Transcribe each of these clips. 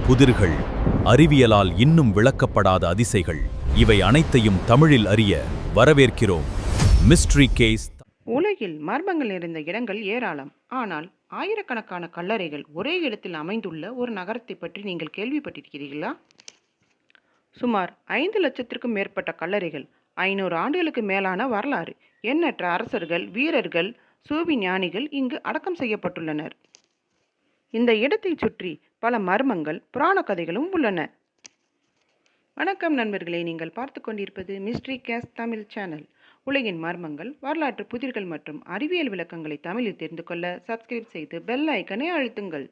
புதிர்கள், அறிவியலால் இன்னும் விளக்கப்படாத அதிசைகள், இவை அனைத்தையும் தமிழில் அறிய வரவேற்கிறோம். Mystery case. உலகில் மர்மங்கள் நிறைந்த இடங்கள் ஏராளம். ஆனால் ஆயிரக்கணக்கான கல்லறைகள் ஒரே இடத்தில் அமைந்துள்ள ஒரு நகரத்தை பற்றி நீங்கள் கேள்விப்பட்டிருக்கிறீர்களா? சுமார் 5 லட்சத்திற்கும் மேற்பட்ட கல்லறைகள், 500 ஆண்டுகளுக்கு மேலான வரலாறு, எண்ணற்ற அரசர்கள், வீரர்கள், சூபி ஞானிகள் இங்கு அடக்கம் செய்யப்பட்டுள்ளனர். இந்த இடத்தை சுற்றி பல மர்மங்கள், புராண கதைகளும் உள்ளன. வணக்கம் நண்பர்களே, நீங்கள் பார்த்து கொண்டிருப்பது மிஸ்ட்ரி கேஸ் தமிழ் சேனல். உலகின் மர்மங்கள், வரலாற்று புதிர்கள் மற்றும் அறிவியல் விளக்கங்களை தமிழில் தெரிந்து கொள்ள சப்ஸ்கிரைப் செய்து பெல் ஐக்கனை அழுத்துங்கள்.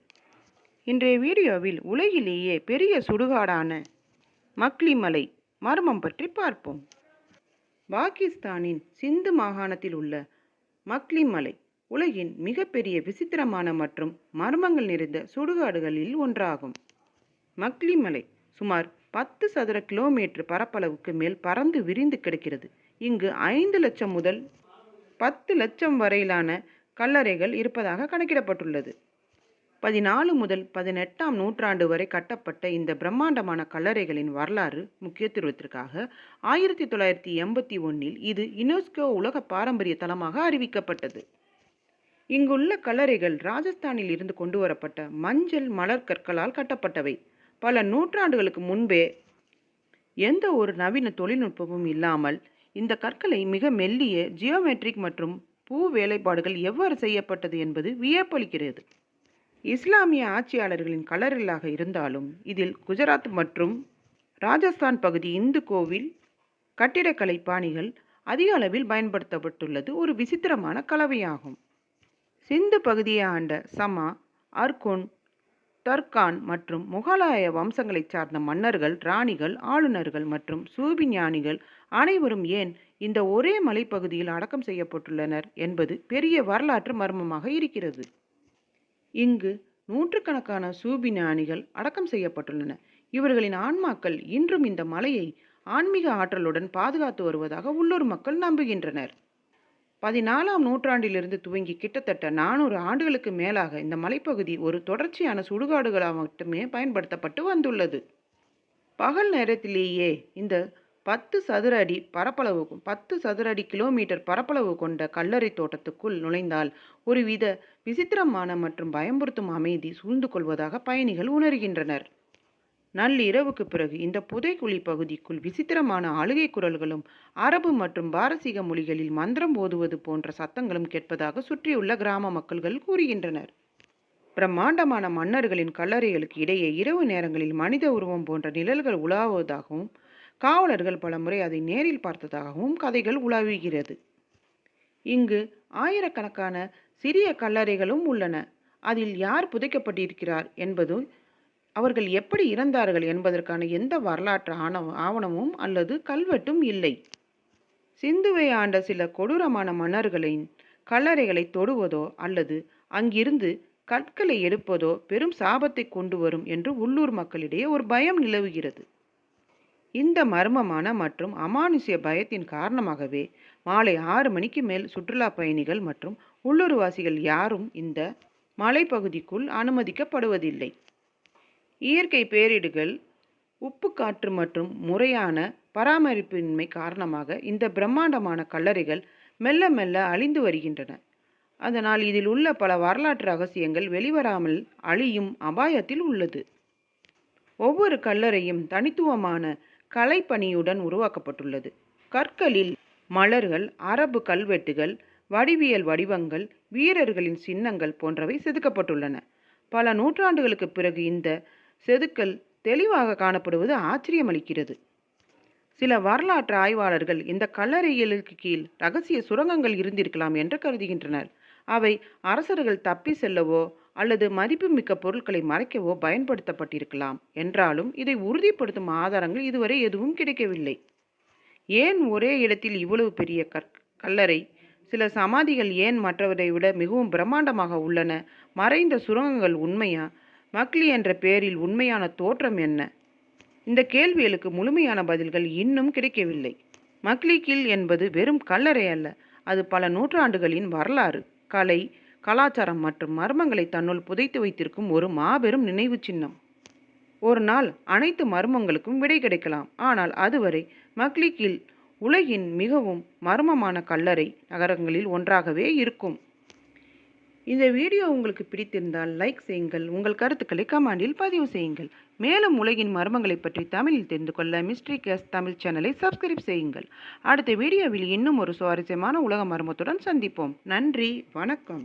இன்றைய வீடியோவில் உலகிலேயே பெரிய சுடுகாடான மக்லி மலை மர்மம் பற்றி பார்ப்போம். பாகிஸ்தானின் சிந்து மாகாணத்தில் உள்ள மக்லி மலை உலகின் மிகப்பெரிய விசித்திரமான மற்றும் மர்மங்கள் நிறைந்த சுடுகாடுகளில் ஒன்றாகும். மக்லி மலை சுமார் 10 சதுர கிலோமீட்டர் பரப்பளவுக்கு மேல் பறந்து விரிந்து கிடக்கிறது. இங்கு 5 லட்சம் முதல் 10 லட்சம் வரையிலான கல்லறைகள் இருப்பதாக கணக்கிடப்பட்டுள்ளது. 14 முதல் 18ஆம் நூற்றாண்டு வரை கட்டப்பட்ட இந்த பிரம்மாண்டமான கல்லறைகளின் வரலாறு முக்கியத்துவத்திற்காக 1981இல் இது யுனெஸ்கோ உலக பாரம்பரிய தலமாக அறிவிக்கப்பட்டது. இங்குள்ள கல்லறைகள் ராஜஸ்தானில் இருந்து கொண்டு வரப்பட்ட மஞ்சள் மலர் கற்களால் கட்டப்பட்டவை. பல நூற்றாண்டுகளுக்கு முன்பே எந்த ஒரு நவீன தொழில்நுட்பமும் இல்லாமல் இந்த கற்களை மிக மெல்லிய ஜியோமெட்ரிக் மற்றும் பூ வேலைப்பாடுகள் எவ்வாறு செய்யப்பட்டது என்பது வியப்பளிக்கிறது. இஸ்லாமிய ஆட்சியாளர்களின் கல்லறைகளாக இருந்தாலும் இதில் குஜராத் மற்றும் ராஜஸ்தான் பகுதி இந்து கோவில் கட்டிடக்கலை பாணிகள் அதிக அளவில் பயன்படுத்தப்பட்டுள்ளது ஒரு விசித்திரமான கலவையாகும். சிந்து பகுதியை ஆண்ட சமா, அர்கோன், தர்கான் மற்றும் முகலாய வம்சங்களைச் சார்ந்த மன்னர்கள், ராணிகள், ஆளுநர்கள் மற்றும் சூபி ஞானிகள் அனைவரும் ஏன் இந்த ஒரே மலைப்பகுதியில் அடக்கம் செய்யப்பட்டுள்ளனர் என்பது பெரிய வரலாற்று மர்மமாக இருக்கிறது. இங்கு நூற்றுக்கணக்கான சூபி ஞானிகள் அடக்கம் செய்யப்பட்டுள்ளனர். இவர்களின் ஆன்மாக்கள் இன்றும் இந்த மலையை ஆன்மீக ஆற்றலுடன் பாதுகாத்து வருவதாக உள்ளூர் மக்கள் நம்புகின்றனர். 14ஆம் நூற்றாண்டிலிருந்து துவங்கி கிட்டத்தட்ட 400 ஆண்டுகளுக்கு மேலாக இந்த மலைப்பகுதி ஒரு தொடர்ச்சியான சுடுகாடுகளாக மட்டுமே பயன்படுத்தப்பட்டு வந்துள்ளது. பகல் நேரத்திலேயே இந்த 10 சதுர அடி கிலோமீட்டர் பரப்பளவு கொண்ட கல்லறை தோட்டத்துக்குள் நுழைந்தால் ஒருவித விசித்திரமான மற்றும் பயமுறுத்தும் அமைதி சூழ்ந்து கொள்வதாக பயணிகள் உணர்கின்றனர். நள்ளிரவுக்கு பிறகு இந்த புதைக்குழி பகுதிக்குள் விசித்திரமான அழுகை குரல்களும் அரபு மற்றும் பாரசீக மொழிகளில் மந்திரம் ஓதுவது போன்ற சத்தங்களும் கேட்பதாக சுற்றியுள்ள கிராம மக்கள்கள் கூறுகின்றனர். பிரம்மாண்டமான மன்னர்களின் கல்லறைகளுக்கு இடையே இரவு நேரங்களில் மனித உருவம் போன்ற நிழல்கள் உலாவுவதாகவும் காவலர்கள் பலமுறை அதை நேரில் பார்த்ததாகவும் கதைகள் உலாவுகிறது. இங்கு ஆயிரக்கணக்கான சிறிய கல்லறைகளும் உள்ளன. அதில் யார் புதைக்கப்பட்டிருக்கிறார் என்பது, அவர்கள் எப்படி இறந்தார்கள் என்பதற்கான எந்த வரலாற்று ஆவணமும் அல்லது கல்வெட்டும் இல்லை. சிந்துவை ஆண்ட சில கொடூரமான மன்னர்களின் கல்லறைகளை தொடுவதோ அல்லது அங்கிருந்து கற்களை எடுப்பதோ பெரும் சாபத்தை கொண்டு வரும் என்று உள்ளூர் மக்களிடையே ஒரு பயம் நிலவுகிறது. இந்த மர்மமான மற்றும் அமானுஷ்ய பயத்தின் காரணமாகவே மாலை 6 மணிக்கு மேல் சுற்றுலா பயணிகள் மற்றும் உள்ளூர்வாசிகள் யாரும் இந்த மலைப்பகுதிக்குள் அனுமதிக்கப்படுவதில்லை. இயற்கை பேரிடுகள், உப்பு காற்று மற்றும் முறையான பராமரிப்பின்மை காரணமாக இந்த பிரம்மாண்டமான கல்லறைகள் மெல்ல மெல்ல அழிந்து வருகின்றன. அதனால் இதில் உள்ள பல வரலாற்று ரகசியங்கள் வெளிவராமல் அழியும் அபாயத்தில் உள்ளது. ஒவ்வொரு கல்லறையும் தனித்துவமான கலைப்பணியுடன் உருவாக்கப்பட்டுள்ளது. கற்களில் மலர்கள், அரபு கல்வெட்டுகள், வடிவியல் வடிவங்கள், வீரர்களின் சின்னங்கள் போன்றவை செதுக்கப்பட்டுள்ளன. பல நூற்றாண்டுகளுக்கு பிறகு இந்த செதுக்கல் தெளிவாக காணப்படுவது ஆச்சரியமளிக்கிறது. சில வரலாற்று ஆய்வாளர்கள் இந்த கல்லறைகளுக்கு கீழ் ரகசிய சுரங்கங்கள் இருந்திருக்கலாம் என்று கருதுகின்றனர். அவை அரசர்கள் தப்பி செல்லவோ அல்லது மதிப்புமிக்க பொருட்களை மறைக்கவோ பயன்படுத்தப்பட்டிருக்கலாம் என்றாலும் இதை உறுதிப்படுத்தும் ஆதாரங்கள் இதுவரை எதுவும் கிடைக்கவில்லை. ஏன் ஒரே இடத்தில் இவ்வளவு பெரிய கல்லறை? சில சமாதிகள் ஏன் மற்றவரை விட மிகவும் பிரம்மாண்டமாக உள்ளன? மறைந்த சுரங்கங்கள் உண்மையா? மக்லி என்ற பெயரில் உண்மையான தோற்றம் என்ன? இந்த கேள்விகளுக்கு முழுமையான பதில்கள் இன்னும் கிடைக்கவில்லை. மக்லி கில் என்பது வெறும் கல்லறை அல்ல, அது பல நூற்றாண்டுகளின் வரலாறு, கலை, கலாச்சாரம் மற்றும் மர்மங்களை தன்னுள் புதைத்து வைத்திருக்கும் ஒரு மாபெரும் நினைவு சின்னம். ஒரு நாள் அனைத்து மர்மங்களுக்கும் விடை கிடைக்கலாம். ஆனால் அதுவரை மக்லிக்கில் உலகின் மிகவும் மர்மமான கல்லறை நகரங்களில் ஒன்றாகவே இருக்கும். இந்த வீடியோ உங்களுக்கு பிடித்திருந்தால் லைக் செய்யுங்கள். உங்கள் கருத்துக்களை கமெண்டில் பதிவு செய்யுங்கள். மேலும் உலகின் மர்மங்களை பற்றி தமிழில் தெரிந்து கொள்ள மிஸ்ட்ரி கேஸ் தமிழ் சேனலை சப்ஸ்கிரைப் செய்யுங்கள். அடுத்த வீடியோவில் இன்னும் ஒரு சுவாரஸ்யமான உலக மர்மத்துடன் சந்திப்போம். நன்றி, வணக்கம்.